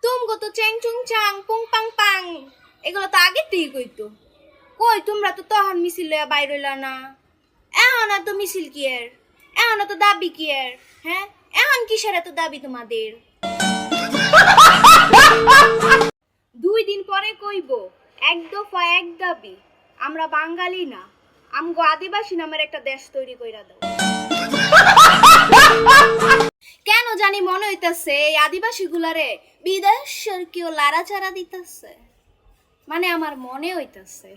তুমগো তো চ্যাং চুং চাং পুং পাং পাং এগুলো তো আগে থেকে কইতো। কই তোমরা তো তখন মিছিল লইয়া বাইর হইলা না। এখন তো মিছিল কি এর, এখন তো দাবি কি এর? হ্যাঁ, এখন কিসের এত দাবি তোমাদের? 2 দিন পরে কইব এক দফা এক দাবি। আমরা বাঙালি না, আমগো আদিবাসী নামের একটা দেশ তৈরি কইরা দাও। কেন জানি মনে হইতাছে এই আদিবাসী গুলারে বিদেশের কেউ লাড়াচাড়া দিতেছে, মানে আমার মনে হইতাছে।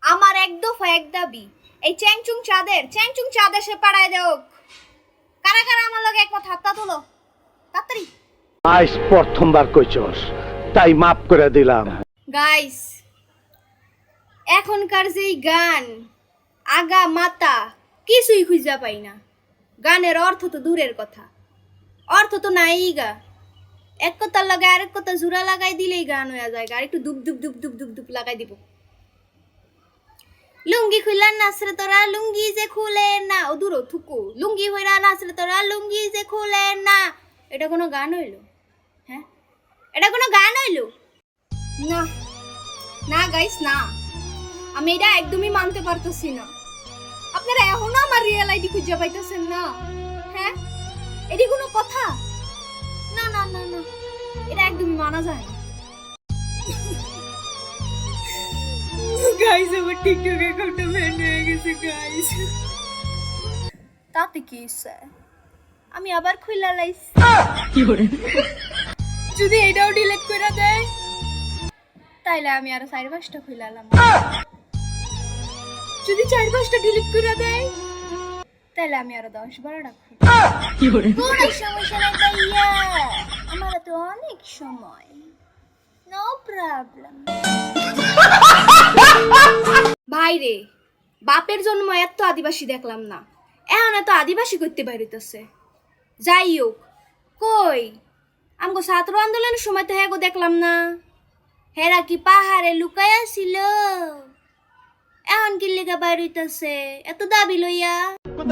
আমার এক দফা এক দাবি, এই চ্যাংচুং চাঁদের সে পাড়ায় দেও। কারা কারা আমার লগে একমত হাতটা তোলো তাড়াতাড়ি। আজ প্রথমবার কইছস, তাই মাফ করে দিলাম। গাইস, এখনকার যেই গান আগা মাতা কিছুই খুঁজা পাই না। গানের অর্থ তো দূরের কথা, অর্থ তো নাই গা। এক কথা লাগায় আরেক কথা জোড়া লাগাই দিলেই গান হয়ে যায়। আর একটু দুপ দুপ দুপ দুপ দুপ দুপ লাগাই দিব। লুঙ্গি খুইলা নাচরে তোরা লুঙ্গি যে খুলে না, ও দূর থুকু। লুঙ্গি হইরা নাচরে তোরা লুঙ্গি যে খুলে না, এটা কোনো গান হইল? হ্যাঁ, এটা কোনো গান হইল? না না গাইস, না, আমি এটা একদমই মানতে পারতেছি না। আপনারা এখনো আমার রিয়েল আইডি খুঁজে পাইতেছেন না? হ্যাঁ, এটি কোনো কথা? না না না না, এটা একদমই মানা যায় না। গাইস, আমার টিকটক অ্যাকাউন্টটা ব্যান হয়ে গেছে গাইস। তাতে কি হইছে? আমি আবার খুইলা লাইছি। যদি এটাও ডিলিট করে দেয় তাইলে আমি আরো 4-5টা খুইলালাম। যদি 4-5টা ডিলিট করে দেয় তাইলে আমি আরো 10-12টা খুইলাম। কোনো সমস্যা নাই ভাইয়া, আমার তো অনেক সময়, নো প্রবলেম। ভাইরে, বাপের জন্ম এত আদিবাসী দেখলাম না, এখন এত আদিবাসী করতে বাইরেতেছে। যাই হোক, কই আমগো ছাত্র আন্দোলনের সময় তো হ্যাঁ দেখলাম না। হেরা কি পাহাড়ে লুকাইয়া ছিল? এখন কি লেগা বাইর হইতাছে এত দাবি লইয়া?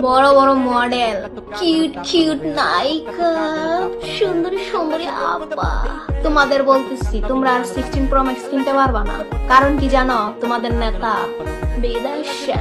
বড় বড় মডেল, কিউট কিউট নায়িকা, সুন্দরী সুন্দরী আপা, তোমাদের বলতেছি তোমরা আর 16 Pro Max কিনতে পারবা না। কারণ কি জানো? তোমাদের নেতা বিদেশে।